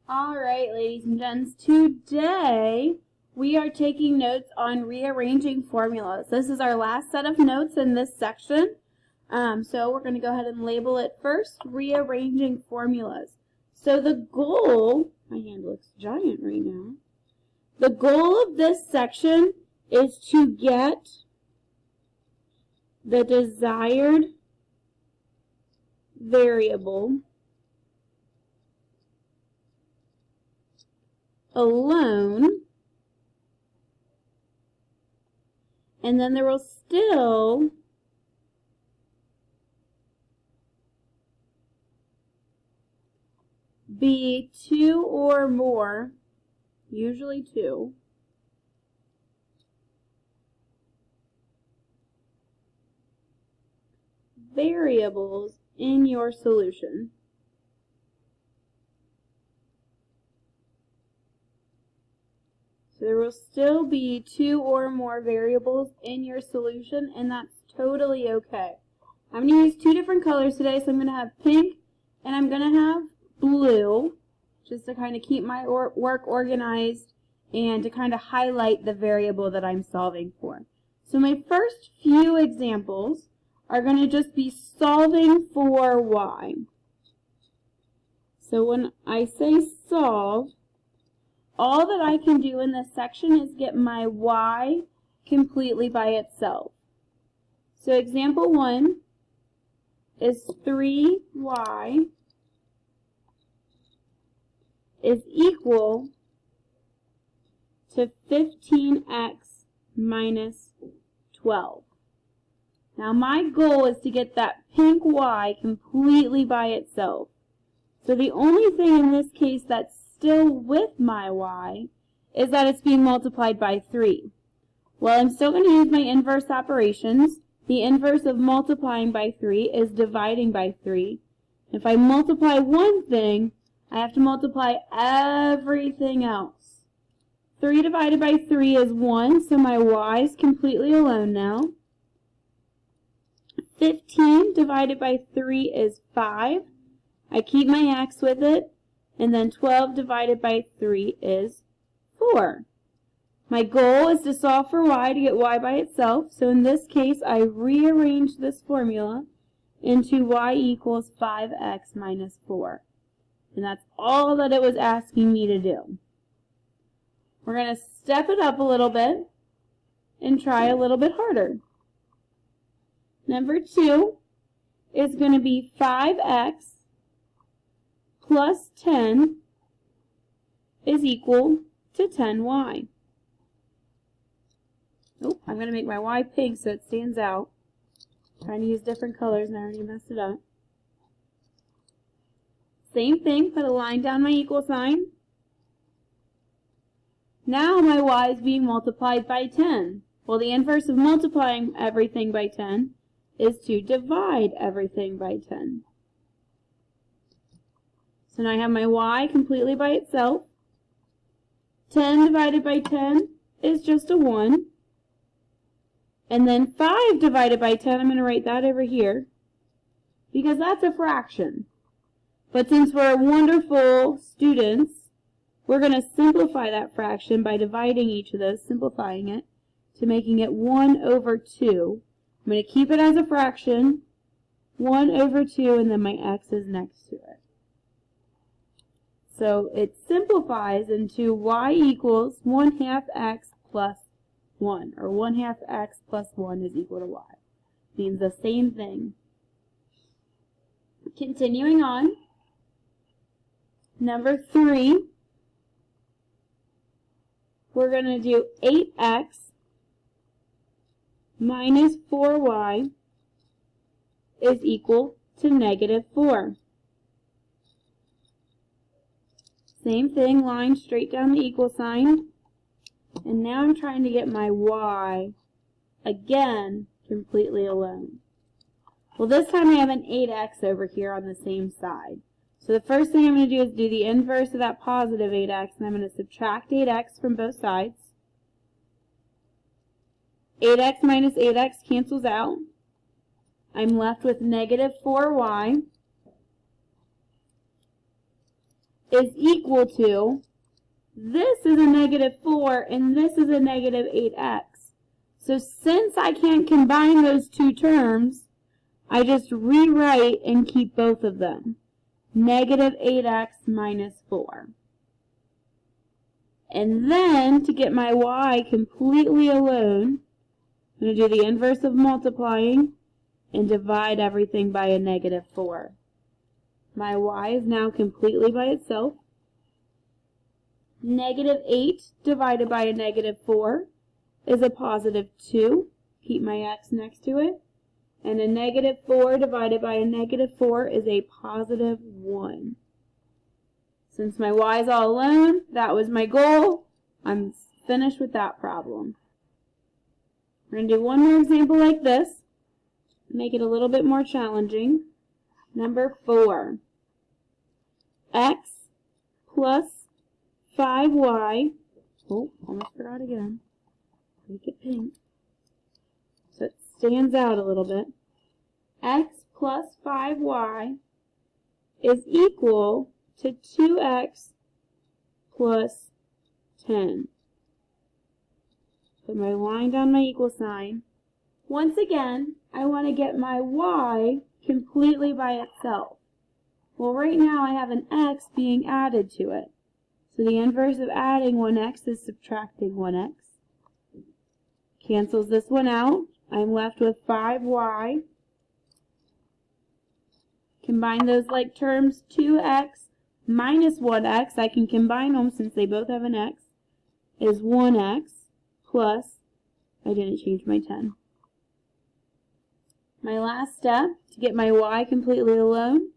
All right, ladies and gents, today we are taking notes on rearranging formulas. This is our last set of notes in this section. So we're going to go ahead and label it first, rearranging formulas. So the goal, my hand looks giant right now. The goal of this section is to get the desired variable alone, and then there will still be two or more, usually two, variables in your solution. So there will still be two or more variables in your solution, and that's totally okay. I'm going to use two different colors today, so I'm going to have pink and I'm going to have blue, just to kind of keep my work organized and to kind of highlight the variable that I'm solving for. So my first few examples are going to just be solving for y. So when I say solve, all that I can do in this section is get my y completely by itself. So example 1 is 3y is equal to 15x minus 12. Now my goal is to get that pink y completely by itself. So the only thing in this case that's still with my y is that it's being multiplied by 3. Well, I'm still going to use my inverse operations. The inverse of multiplying by 3 is dividing by 3. If I multiply one thing, I have to multiply everything else. 3 divided by 3 is 1, so my y is completely alone now. 15 divided by 3 is 5. I keep my x with it. And then 12 divided by 3 is 4. My goal is to solve for y to get y by itself. So in this case, I rearrange this formula into y equals 5x minus 4. And that's all that it was asking me to do. We're going to step it up a little bit and try a little bit harder. Number 2 is going to be 5x plus 10 is equal to 10y. Oh, I'm going to make my y pink so it stands out. I'm trying to use different colors and I already messed it up. Same thing, put a line down my equal sign. Now my y is being multiplied by 10. Well, the inverse of multiplying everything by 10 is to divide everything by 10. So now I have my y completely by itself. 10 divided by 10 is just a 1. And then 5 divided by 10, I'm going to write that over here, because that's a fraction. But since we're wonderful students, we're going to simplify that fraction by dividing each of those, simplifying it, to making it 1 over 2. I'm going to keep it as a fraction, 1 over 2, and then my x is next to it. So it simplifies into y equals 1/2 x plus 1, or 1/2 x plus 1 is equal to y. Means the same thing. Continuing on, number 3, we're going to do 8x minus 4y is equal to negative 4. Same thing, line straight down the equal sign. And now I'm trying to get my y, again, completely alone. Well, this time I have an 8x over here on the same side. So the first thing I'm going to do is do the inverse of that positive 8x, and I'm going to subtract 8x from both sides. 8x minus 8x cancels out. I'm left with negative 4y. is equal to, this is a negative 4 and this is a negative 8x. So since I can't combine those two terms, I just rewrite and keep both of them. Negative 8x minus 4. And then, to get my y completely alone, I'm going to do the inverse of multiplying and divide everything by a negative 4. My y is now completely by itself. Negative 8 divided by a negative 4 is a positive 2. Keep my x next to it. And a negative 4 divided by a negative 4 is a positive 1. Since my y is all alone, that was my goal. I'm finished with that problem. We're going to do one more example like this. Make it a little bit more challenging. Number 4. X plus 5y. Oh, almost forgot again. Make it pink so it stands out a little bit. X plus 5y is equal to 2x plus 10. Put my line down my equal sign. Once again, I want to get my y completely by itself. Well, right now I have an x being added to it. So the inverse of adding 1x is subtracting 1x. Cancels this one out. I'm left with 5y. Combine those like terms, 2x minus 1x, I can combine them since they both have an x, is 1x plus, I didn't change my 10. My last step to get my y completely alone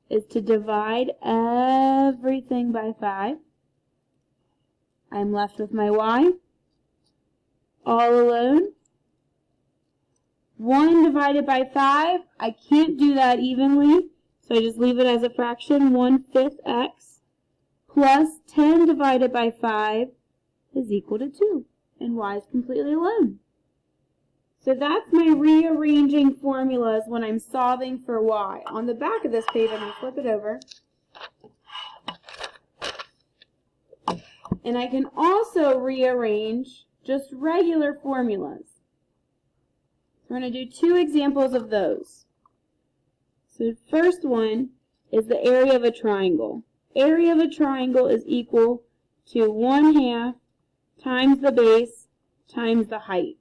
is to divide everything by 5. I'm left with my y all alone. 1 divided by 5, I can't do that evenly, so I just leave it as a fraction. 1/5 x plus 10 divided by 5 is equal to 2, and y is completely alone. So that's my rearranging formulas when I'm solving for y. On the back of this page, I'm going to flip it over. And I can also rearrange just regular formulas. We're going to do 2 examples of those. So the first one is the area of a triangle. Area of a triangle is equal to 1/2 times the base times the height.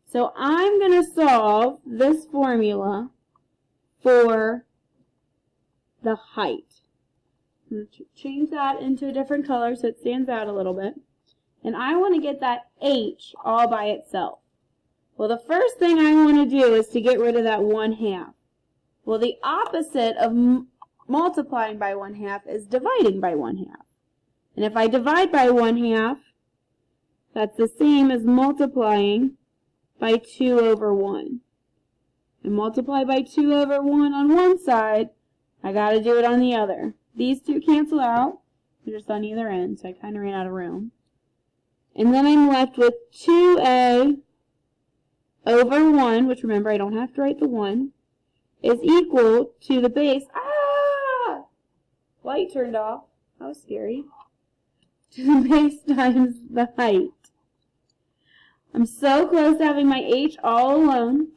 So I'm going to solve this formula for the height. I'm going to change that into a different color so it stands out a little bit. And I want to get that h all by itself. Well, the first thing I want to do is to get rid of that 1/2. Well, the opposite of multiplying by 1/2 is dividing by 1/2. And if I divide by 1/2, that's the same as multiplying by 2/1. And multiply by 2/1 on one side, I got to do it on the other. These two cancel out. They're just on either end, so I kind of ran out of room. And then I'm left with 2a over 1, which remember I don't have to write the 1, is equal to the base. Ah! Light turned off. That was scary. To the base times the height. I'm so close to having my h all alone.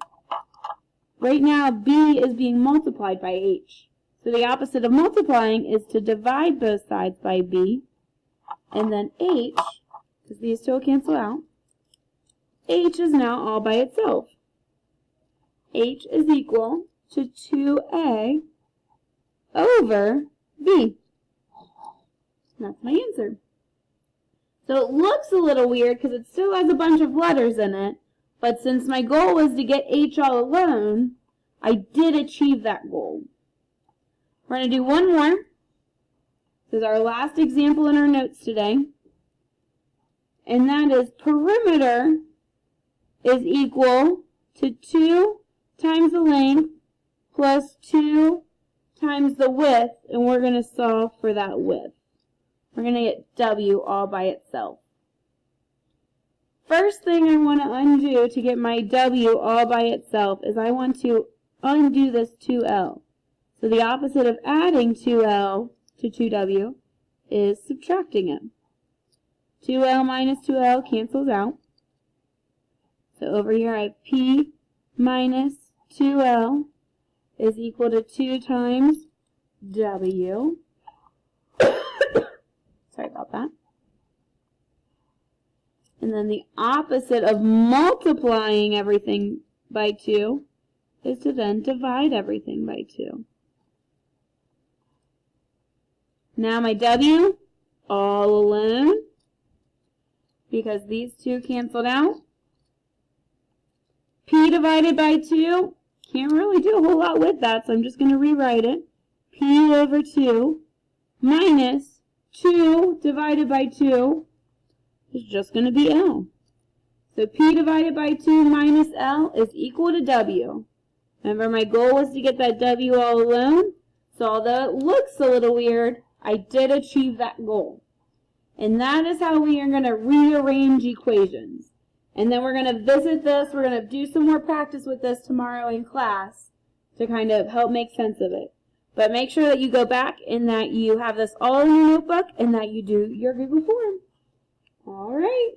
Right now, b is being multiplied by h. So the opposite of multiplying is to divide both sides by b. And then h, because these two will cancel out, h is now all by itself. H is equal to 2a over b. That's my answer. So it looks a little weird because it still has a bunch of letters in it, but since my goal was to get h all alone, I did achieve that goal. We're going to do one more. This is our last example in our notes today. And that is perimeter is equal to 2 times the length plus 2 times the width, and we're going to solve for that width. We're going to get w all by itself. First thing I want to undo to get my w all by itself is I want to undo this 2l. So the opposite of adding 2L to 2W is subtracting it. 2L minus 2L cancels out. So over here I have P minus 2L is equal to 2 times W. Sorry about that. And then the opposite of multiplying everything by 2 is to then divide everything by 2. Now my W, all alone, because these two canceled out. P divided by 2, can't really do a whole lot with that, so I'm just going to rewrite it. P over 2 minus 2 divided by 2 is just going to be L. So P divided by 2 minus L is equal to W. Remember, my goal was to get that W all alone, so although it looks a little weird, I did achieve that goal. And that is how we are going to rearrange equations. And then we're going to visit this, we're going to do some more practice with this tomorrow in class to kind of help make sense of it. But make sure that you go back and that you have this all in your notebook and that you do your Google form. All right.